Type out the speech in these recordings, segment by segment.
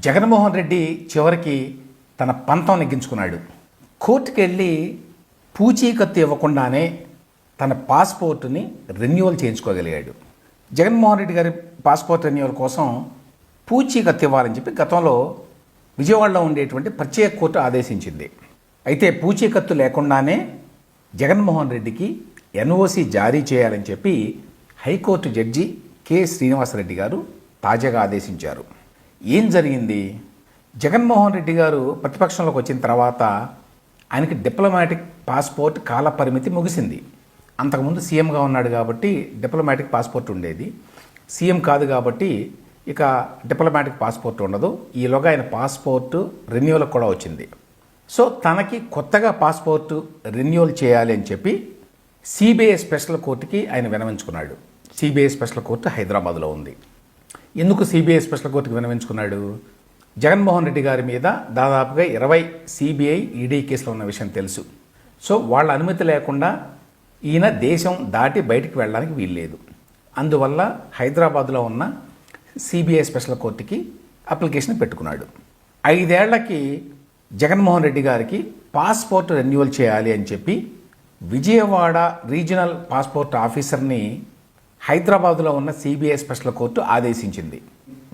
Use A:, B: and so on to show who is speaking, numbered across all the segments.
A: జగన్మోహన్ రెడ్డి చివరికి తన పంతం నెగ్గించుకున్నాడు. కోర్టుకు వెళ్ళి పూచీకత్తు ఇవ్వకుండానే తన పాస్పోర్టుని రెన్యువల్ చేయించుకోగలిగాడు. జగన్మోహన్ రెడ్డి గారి పాస్పోర్ట్ రెన్యువల్ కోసం పూచీకత్తు ఇవ్వాలని చెప్పి గతంలో విజయవాడలో ఉండేటువంటి ప్రత్యేక కోర్టు ఆదేశించింది. అయితే పూచీకత్తు లేకుండానే జగన్మోహన్ రెడ్డికి ఎన్ఓసి జారీ చేయాలని చెప్పి హైకోర్టు జడ్జి కె శ్రీనివాసరెడ్డి గారు తాజాగా ఆదేశించారు. ఏం జరిగింది? జగన్మోహన్ రెడ్డి గారు ప్రతిపక్షంలోకి వచ్చిన తర్వాత ఆయనకి డిప్లొమాటిక్ పాస్పోర్ట్ కాల పరిమితి ముగిసింది. అంతకుముందు సీఎంగా ఉన్నాడు కాబట్టి డిప్లొమాటిక్ పాస్పోర్ట్ ఉండేది. సీఎం కాదు కాబట్టి ఇక డిప్లొమాటిక్ పాస్పోర్ట్ ఉండదు. ఈలోగా ఆయన పాస్పోర్టు రెన్యువల్ కూడా వచ్చింది. సో తనకి కొత్తగా పాస్పోర్టు రెన్యువల్ చేయాలి అని చెప్పి సిబిఐ స్పెషల్ కోర్టుకి ఆయన విన్నవించుకున్నాడు. సిబిఐ స్పెషల్ కోర్టు హైదరాబాద్లో ఉంది. ఎందుకు సిబిఐ స్పెషల్ కోర్టుకి విన్నవించుకున్నాడు? జగన్మోహన్ రెడ్డి గారి మీద దాదాపుగా 20 సిబిఐ ఈడీ కేసులు ఉన్న విషయం తెలుసు. సో వాళ్ళ అనుమతి లేకుండా ఈయన దేశం దాటి బయటికి వెళ్ళడానికి వీల్లేదు. అందువల్ల హైదరాబాద్లో ఉన్న సిబిఐ స్పెషల్ కోర్టుకి అప్లికేషన్ పెట్టుకున్నాడు. 5 ఏళ్లకి జగన్మోహన్ రెడ్డి గారికి పాస్పోర్ట్ రెన్యువల్ చేయాలి అని చెప్పి విజయవాడ రీజనల్ పాస్పోర్ట్ ఆఫీసర్ని హైదరాబాద్లో ఉన్న సిబిఐ స్పెషల్ కోర్టు ఆదేశించింది.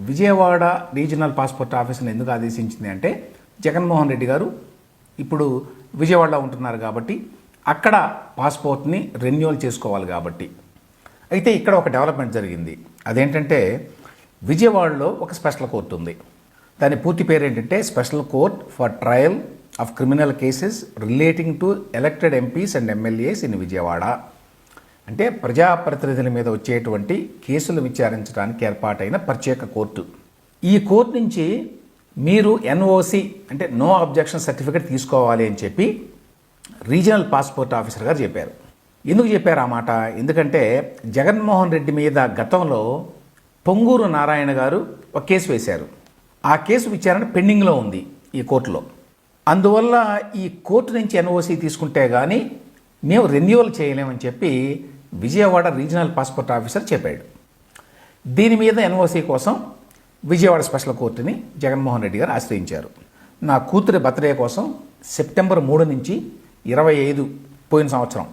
A: విజయవాడ రీజనల్ పాస్పోర్ట్ ఆఫీసర్ని ఎందుకు ఆదేశించింది అంటే జగన్మోహన్ రెడ్డి గారు ఇప్పుడు విజయవాడలో ఉంటున్నారు కాబట్టి అక్కడ పాస్పోర్ట్ని రెన్యువల్ చేసుకోవాలి కాబట్టి. అయితే ఇక్కడ ఒక డెవలప్మెంట్ జరిగింది. అదేంటంటే విజయవాడలో ఒక స్పెషల్ కోర్టు ఉంది. దాని పూర్తి పేరు ఏంటంటే special court for trial of criminal cases relating to elected MPs and MLAs in Vijayawada. అంటే ప్రజాప్రతినిధుల మీద వచ్చేటువంటి కేసులు విచారించడానికి ఏర్పాటైన ప్రత్యేక కోర్టు. ఈ కోర్టు నుంచి మీరు ఎన్ఓసి అంటే నో అబ్జెక్షన్ సర్టిఫికేట్ తీసుకోవాలి అని చెప్పి రీజనల్ పాస్పోర్ట్ ఆఫీసర్ గారు చెప్పారు. ఎందుకు చెప్పారు ఆ మాట? ఎందుకంటే జగన్మోహన్ రెడ్డి మీద గతంలో పొంగూరు నారాయణ గారు ఒక కేసు వేశారు. ఆ కేసు విచారణ పెండింగ్లో ఉంది ఈ కోర్టులో. అందువల్ల ఈ కోర్టు నుంచి ఎన్ఓసి తీసుకుంటే కానీ మేము రెన్యువల్ చేయలేమని చెప్పి విజయవాడ రీజనల్ పాస్పోర్ట్ ఆఫీసర్ చెప్పాడు. దీని మీద ఎన్ఓసి కోసం విజయవాడ స్పెషల్ కోర్టుని జగన్మోహన్ రెడ్డి గారు ఆశ్రయించారు. నా కూతురి బర్త్డే కోసం సెప్టెంబర్ 3 నుంచి 25 పోయిన సంవత్సరం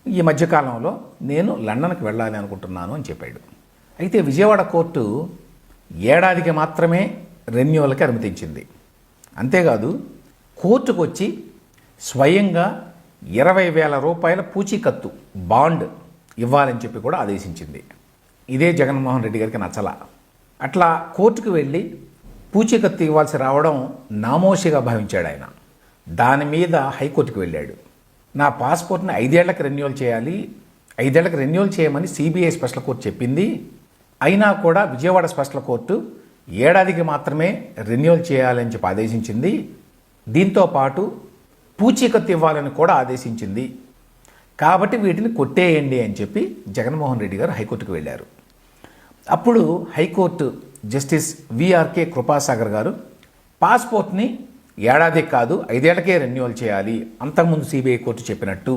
A: ఈ మధ్యకాలంలో నేను లండన్కి వెళ్ళాలి అనుకుంటున్నాను అని చెప్పాడు. అయితే విజయవాడ కోర్టు ఏడాదికి మాత్రమే రెన్యువల్కి అనుమతించింది. అంతేకాదు కోర్టుకు వచ్చి స్వయంగా 20,000 రూపాయల పూచీకత్తు బాండ్ ఇవ్వాలని చెప్పి కూడా ఆదేశించింది. ఇదే జగన్మోహన్ రెడ్డి గారికి నచ్చలా. అట్లా కోర్టుకు వెళ్ళి పూచీకత్తు ఇవ్వాల్సి రావడం నామోషిగా భావించాడు ఆయన. దాని మీద హైకోర్టుకు వెళ్ళాడు. నా పాస్పోర్ట్ని 5 ఏళ్లకు రెన్యువల్ చేయాలి, 5 ఏళ్లకు రెన్యువల్ చేయమని సిబిఐ స్పెషల్ కోర్టు చెప్పింది. అయినా కూడా విజయవాడ స్పెషల్ కోర్టు ఏడాదికి మాత్రమే రెన్యువల్ చేయాలని చెప్పి ఆదేశించింది. దీంతో పాటు పూచీకత్తు ఇవ్వాలని కూడా ఆదేశించింది. కాబట్టి వీటిని కొట్టేయండి అని చెప్పి జగన్మోహన్ రెడ్డి గారు హైకోర్టుకు వెళ్ళారు. అప్పుడు హైకోర్టు జస్టిస్ విఆర్కే కృపాసాగర్ గారు పాస్పోర్ట్ని ఏడాది కాదు 5 ఏళ్లకే రెన్యువల్ చేయాలి, అంతకుముందు సిబిఐ కోర్టు చెప్పినట్టు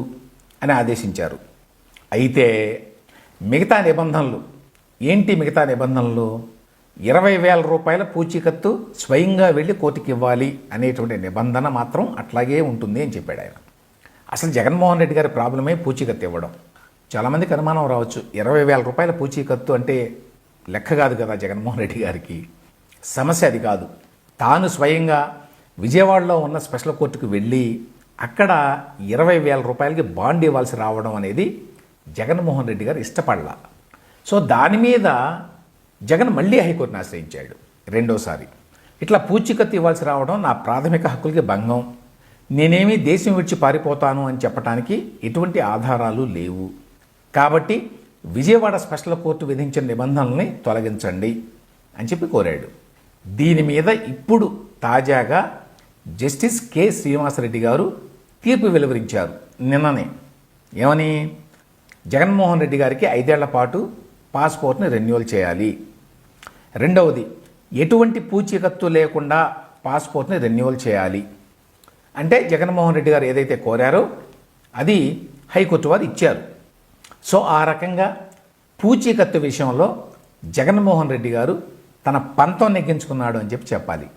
A: అని ఆదేశించారు. అయితే మిగతా నిబంధనలు ఏంటి? మిగతా నిబంధనలు 20,000 రూపాయల పూచీకత్తు స్వయంగా వెళ్ళి కోర్టుకి ఇవ్వాలి అనేటువంటి నిబంధన మాత్రం అట్లాగే ఉంటుంది అని చెప్పాడు ఆయన. అసలు జగన్మోహన్ రెడ్డి గారి ప్రాబ్లమే పూచీకత్తు ఇవ్వడం. చాలామందికి అనుమానం రావచ్చు, 20,000 రూపాయల పూచీకత్తు అంటే లెక్క కాదు కదా జగన్మోహన్ రెడ్డి గారికి. సమస్య అది కాదు. తాను స్వయంగా విజయవాడలో ఉన్న స్పెషల్ కోర్టుకు వెళ్ళి అక్కడ 20,000 రూపాయలకి బాండ్ ఇవ్వాల్సి రావడం అనేది జగన్మోహన్ రెడ్డి గారు ఇష్టపడలా. సో దాని మీద జగన్ మళ్ళీ హైకోర్టును ఆశ్రయించాడు రెండోసారి. ఇట్లా పూచీకత్తు ఇవ్వాల్సి రావడం నా ప్రాథమిక హక్కులకి భంగం, నేనేమీ దేశం విడిచి పారిపోతాను అని చెప్పడానికి ఎటువంటి ఆధారాలు లేవు, కాబట్టి విజయవాడ స్పెషల్ కోర్టు విధించిన నిబంధనల్ని తొలగించండి అని చెప్పి కోరాడు. దీని మీద ఇప్పుడు తాజాగా జస్టిస్ కె శ్రీనివాసరెడ్డి గారు తీర్పు వెలువరించారు నిన్ననే. ఏమని? జగన్మోహన్ రెడ్డి గారికి 5 ఏళ్ల పాటు పాస్పోర్ట్ని రెన్యువల్ చేయాలి. రెండవది, ఎటువంటి పూచీకత్తు లేకుండా పాస్పోర్ట్ని రెన్యువల్ చేయాలి. అంటే జగన్మోహన్ రెడ్డి గారు ఏదైతే కోరారో అది హైకోర్టు వారు ఇచ్చారు. సో ఆ రకంగా పూచీకత్తు విషయంలో జగన్మోహన్ రెడ్డి గారు తన పంతం నెగ్గించుకున్నాడు అని చెప్పి చెప్పాలి.